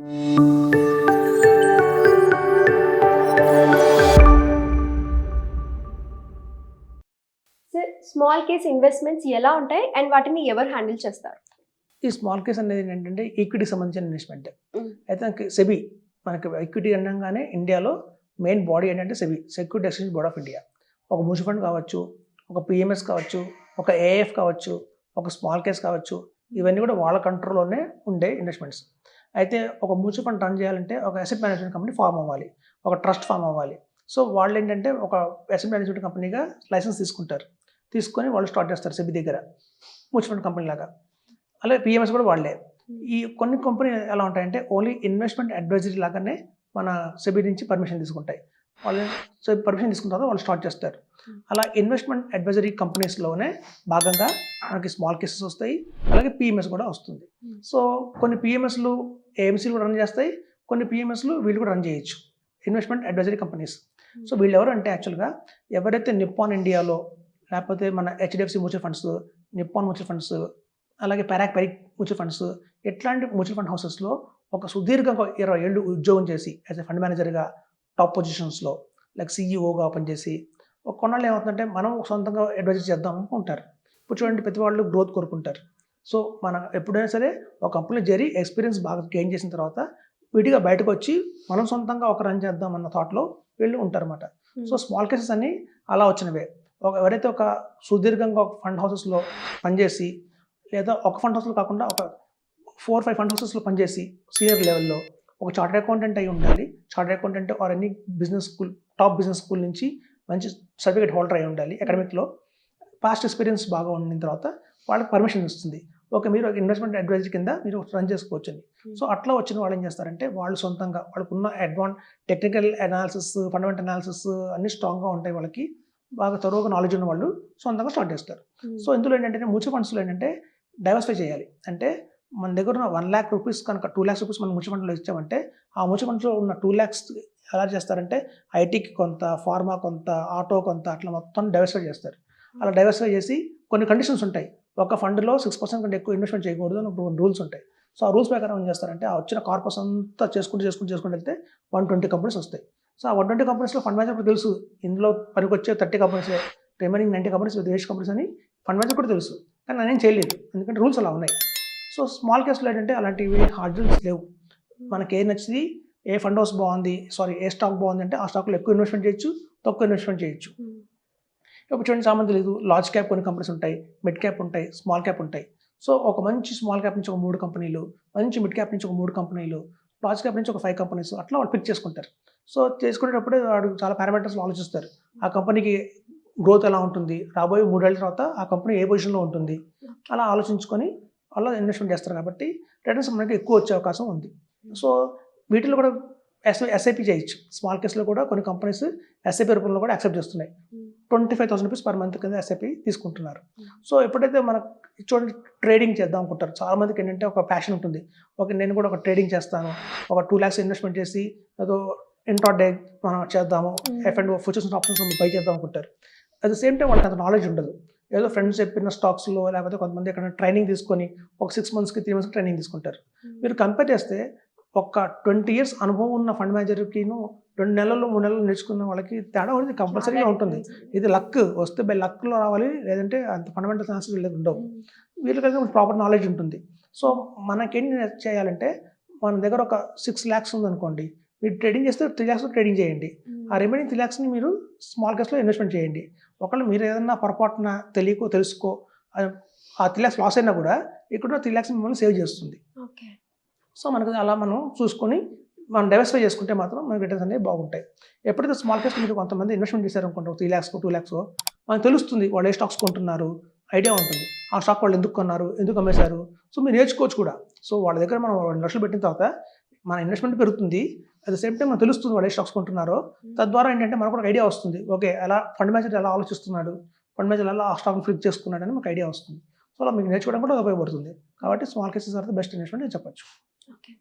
Sir, small case investments ఎలా ఉంటాయి and వాటిని ఎవరు హ్యాండిల్ చేస్తారు? ఈ స్మాల్ కేస్ అనేది ఏంటంటే ఈక్విటీకి సంబంధించిన ఇన్వెస్ట్మెంట్. Mm. అయితే సెబీ మనకి ఈక్విటీ అనగానే ఇండియాలో మెయిన్ బాడీ ఏంటంటే SEBI, security exchange board of India. ఒక మ్యూచువల్ ఫండ్ కావచ్చు, ఒక పిఎంఎస్ కావచ్చు, ఒక ఏఎఫ్ కావచ్చు, ఒక స్మాల్ కేస్ కావచ్చు, ఇవన్నీ కూడా వాళ్ళ కంట్రోల్లోనే ఉండే ఇన్వెస్ట్మెంట్స్. అయితే ఒక మ్యూచువల్ ఫండ్ రన్ చేయాలంటే ఒక అసెట్ మేనేజ్మెంట్ కంపెనీ ఫామ్ అవ్వాలి, ఒక ట్రస్ట్ ఫామ్ అవ్వాలి. సో వాళ్ళు ఏంటంటే ఒక అసెట్ మేనేజ్మెంట్ కంపెనీగా లైసెన్స్ తీసుకుంటారు, తీసుకొని వాళ్ళు స్టార్ట్ చేస్తారు సెబీ దగ్గర మ్యూచువల్ ఫండ్ కంపెనీ లాగా. అలాగే పిఎంఎస్ కూడా వాళ్ళే. ఈ కొన్ని కంపెనీ ఎలా ఉంటాయంటే ఓన్లీ ఇన్వెస్ట్మెంట్ అడ్వైజరీ లాగానే మన సెబీ నుంచి పర్మిషన్ తీసుకుంటాయి. వాళ్ళు పర్మిషన్ తీసుకున్న తర్వాత వాళ్ళు స్టార్ట్ చేస్తారు. అలా ఇన్వెస్ట్మెంట్ అడ్వైజరీ కంపెనీస్లోనే భాగంగా మనకి స్మాల్ కేసెస్ వస్తాయి, అలాగే పిఎంఎస్ కూడా వస్తుంది. సో కొన్ని పిఎంఎస్లు ఏఎంసీలు కూడా రన్ చేస్తాయి, కొన్ని పిఎంఎస్లు వీళ్ళు కూడా రన్ చేయొచ్చు, ఇన్వెస్ట్మెంట్ అడ్వైజరీ కంపెనీస్. సో వీళ్ళు ఎవరు అంటే యాక్చువల్గా ఎవరైతే నిప్పాన్ ఇండియాలో, లేకపోతే మన HDFC mutual funds, Nippon mutual funds, అలాగే పెరిక్ మ్యూచువల్ ఫండ్స్, ఇట్లాంటి మ్యూచువల్ ఫండ్ హౌసెస్లో ఒక సుదీర్ఘంగా 20 ఏళ్ళు ఉద్యోగం చేసి యాజ్ ఎ ఫండ్ మేనేజర్గా టాప్ పొజిషన్స్లో లైక్ సిఇఓగా పనిచేసి ఒక కొన్నాళ్ళు ఏమవుతుందంటే మనం సొంతంగా అడ్వైజర్ చేద్దాం అనుకుంటారు. ఇప్పుడు చూడండి, ప్రతి వాళ్ళు గ్రోత్ కోరుకుంటారు. సో మనం ఎప్పుడైనా సరే ఒక కంపెనీలో చేరి ఎక్స్పీరియన్స్ బాగా గెయిన్ చేసిన తర్వాత విడిగా బయటకు వచ్చి మనం సొంతంగా ఒక రన్ చేద్దాం అన్న థాట్లో వీళ్ళు ఉంటారన్నమాట. సో స్మాల్ కేసెస్ అన్నీ అలా వచ్చినవే. ఎవరైతే ఒక సుదీర్ఘంగా ఒక ఫండ్ హౌసెస్లో పనిచేసి, లేదా ఒక ఫండ్ హౌస్లో కాకుండా ఒక 4-5 ఫండ్ హౌసెస్లో పనిచేసి సీనియర్ లెవెల్లో ఒక చార్టెడ్ అకౌంటెంట్ అయి ఉండాలి. Chartered accountant or any business school, top business school నుంచి మంచి సర్టిఫికేట్ హోల్డర్ అయి ఉండాలి. అకాడమిక్లో పాస్ట్ ఎక్స్పీరియన్స్ బాగా ఉండిన తర్వాత వాళ్ళకి పర్మిషన్ ఇస్తుంది. ఓకే, మీరు ఇన్వెస్ట్మెంట్ అడ్వైజర్ కింద మీరు రన్ చేసుకోవచ్చండి. సో అట్లా వచ్చిన వాళ్ళు ఏం చేస్తారంటే వాళ్ళు సొంతంగా వాళ్ళకున్న టెక్నికల్ అనాలిసిస్, ఫండమెంటల్ అనాలిసిస్ అన్ని స్ట్రాంగ్గా ఉంటాయి, వాళ్ళకి బాగా త్వరగా నాలెడ్జ్ ఉన్న వాళ్ళు సొంతంగా స్టార్ట్ చేస్తారు. సో ఇందులో ఏంటంటే మ్యూచువల్ ఫండ్స్లో ఏంటంటే డైవర్సిఫై చేయాలి. అంటే మన దగ్గర ఉన్న 1 lakh రూపీస్ కనుక 2 lakhs రూపీస్ మనం మ్యూచువల్ ఫండ్లో ఇచ్చామంటే ఆ మ్యూచువల్ ఫండ్స్లో ఉన్న 2 lakhs ఎలా చేస్తారంటే ఐటీకి కొంత, ఫార్మా కొంత, ఆటో కొంత, అట్లా మొత్తం డైవర్సిఫై చేస్తారు. అలా డైవర్సిఫై చేసి కొన్ని కండిషన్స్ ఉంటాయి. ఒక ఫండ్లో 6% కంటే ఎక్కువ ఇన్వెస్ట్మెంట్ చేయకూడదు అని రూల్స్ ఉంటాయి. సో ఆ రూల్స్ ప్రకారం ఏం చేస్తారంటే ఆ వచ్చిన కార్పస్ అంతా చేసుకుంటూ వెళ్తే 120 కంపెనీస్ వస్తాయి. సో ఆ 120 కంపెనీస్లో ఫండ్ మేనేజర్ కూడా తెలుసు ఇందులో పనికొచ్చే 30 companies, remaining 90 companies waste companies అని ఫండ్ మేనేజర్ కూడా తెలుసు. కానీ నేనేం చేయలేదు, ఎందుకంటే రూల్స్ అలా ఉన్నాయి. సో స్మాల్ కేసులో ఏంటంటే అలాంటివి హార్డ్ రూల్స్ లేవు. మనకి ఏ నచ్చింది, ఏ ఫండ్ హౌస్ బాగుంది, ఏ స్టాక్ బాగుంది అంటే ఆ స్టాక్లో ఎక్కువ ఇన్వెస్ట్మెంట్ చేయొచ్చు, తక్కువ ఇన్వెస్ట్మెంట్ చేయొచ్చు. ఇప్పుడు చూడండి, చాలా మంది లేదు, లార్జ్ క్యాప్ కొన్ని కంపెనీస్ ఉంటాయి, మిడ్ క్యాప్ ఉంటాయి, స్మాల్ క్యాప్ ఉంటాయి. సో ఒక మంచి స్మాల్ క్యాప్ నుంచి ఒక 3 కంపెనీలు, మంచి మిడ్ క్యాప్ నుంచి ఒక 3 కంపెనీలు, లార్జ్ క్యాప్ నుంచి ఒక 5 కంపెనీస్, అట్లా వాళ్ళు పిక్ చేసుకుంటారు. సో చేసుకునేటప్పుడే వాడు చాలా పారామీటర్స్ ఆలోచిస్తారు. ఆ కంపెనీకి గ్రోత్ ఎలా ఉంటుంది, రాబోయే 3 ఏళ్ళ తర్వాత ఆ కంపెనీ ఏ పొజిషన్లో ఉంటుంది, అలా ఆలోచించుకొని అలా ఇన్వెస్ట్మెంట్ చేస్తారు. కాబట్టి రిటర్న్స్ మనకి ఎక్కువ వచ్చే అవకాశం ఉంది. సో వీటిలో కూడా ఎస్ఐపి చేయొచ్చు. స్మాల్ కేసులో కూడా కొన్ని కంపెనీస్ ఎస్ఐపి రూపంలో కూడా యాక్సెప్ట్ చేస్తున్నాయి. 25,000 రూపీస్ పర్ మంత్ కింద ఎస్ఐపి తీసుకుంటున్నారు. సో ఎప్పుడైతే మనకు చూడండి ట్రేడింగ్ చేద్దాం అనుకుంటారు, చాలా మందికి ఏంటంటే ఒక ప్యాషన్ ఉంటుంది. ఓకే, నేను కూడా ఒక ట్రేడింగ్ చేస్తాను, ఒక 2 lakhs ఇన్వెస్ట్మెంట్ చేసి ఏదో ఇంట్రాడే మనం చేద్దాము, F&O ఫ్యూచర్స్ ఆప్షన్స్ బై చేద్దాం అనుకుంటారు. అట్ ద సేమ్ టైం వాళ్ళకి అంత నాలెడ్జ్ ఉండదు. ఏదో ఫ్రెండ్స్ చెప్పిన స్టాక్స్లో, లేకపోతే కొంతమంది ఎక్కడ ట్రైనింగ్ తీసుకొని ఒక 6 monthsకి 3 monthsకి ట్రైనింగ్ తీసుకుంటారు. మీరు కంపేర్ చేస్తే ఒక 20 years అనుభవం ఉన్న ఫండ్ మేనేజర్కిను 2 నెలలు 3 నెలలు నేర్చుకున్న వాళ్ళకి తేడా అనేది కంపల్సరీగా ఉంటుంది. ఇది లక్ వస్తే బై లక్లో రావాలి, లేదంటే అంత ఫండమెంటల్ అనాలిసిస్ వీళ్ళకి ఉండవు. వీళ్ళకైతే ప్రాపర్ నాలెడ్జ్ ఉంటుంది. సో మనకేం చేయాలంటే మన దగ్గర ఒక 6 lakhs ఉందనుకోండి, మీరు ట్రేడింగ్ చేస్తే 3 lakhs ట్రేడింగ్ చేయండి. ఆ రిమైనింగ్ 3 lakhsని మీరు స్మాల్ కేస్లో ఇన్వెస్ట్మెంట్ చేయండి. ఒకవేళ మీరు ఏదన్నా పొరపాటున తెలుసుకో ఆ 3 lakhs లాస్ అయినా కూడా ఇక్కడ 3 lakhs మిమ్మల్ని సేవ్ చేస్తుంది. ఓకే. సో మనకు అలా మనం చూసుకొని మనం డైవర్సిఫై చేసుకుంటే మాత్రం మనకి రిటర్న్స్ అనేవి బాగుంటాయి. ఎప్పుడైతే స్మాల్ కేస్లో మీరు కొంతమంది ఇన్వెస్ట్మెంట్ చేశారనుకుంటారు 3 lakhs 2 lakhs, మనకు తెలుస్తుంది వాళ్ళు ఏ స్టాక్స్ కొంటున్నారు, ఐడియా ఉంటుంది. ఆ స్టాక్ వాళ్ళు ఎందుకు కొన్నారు, ఎందుకు అమ్మేశారు, సో మీరు నేర్చుకోవచ్చు కూడా. సో వాళ్ళ దగ్గర మనం 2 లక్షలు పెట్టిన తర్వాత మన ఇన్వెస్ట్మెంట్ పెరుగుతుంది, అట్ ద సేమ్ టైం మనకు తెలుస్తుంది వాళ్ళు ఏ స్టాక్స్ కొంటున్నారో. తద్వారా ఏంటంటే మనకు కూడా ఐడియా వస్తుంది, ఓకే అలా ఫండ్ మేనేజర్ ఎలా ఆలోచిస్తున్నాడు, ఫండ్ మేనేజర్ ఎలా ఆ స్టాక్ని ఫ్లిక్ చేసుకున్నాడు అని మనకు ఐడియా వస్తుంది. సో అలా మీకు నేర్చుకోవడం కూడా ఉపయోగపడుతుంది. కాబట్టి small cases are the best investment అని చెప్పచ్చు. ఓకే.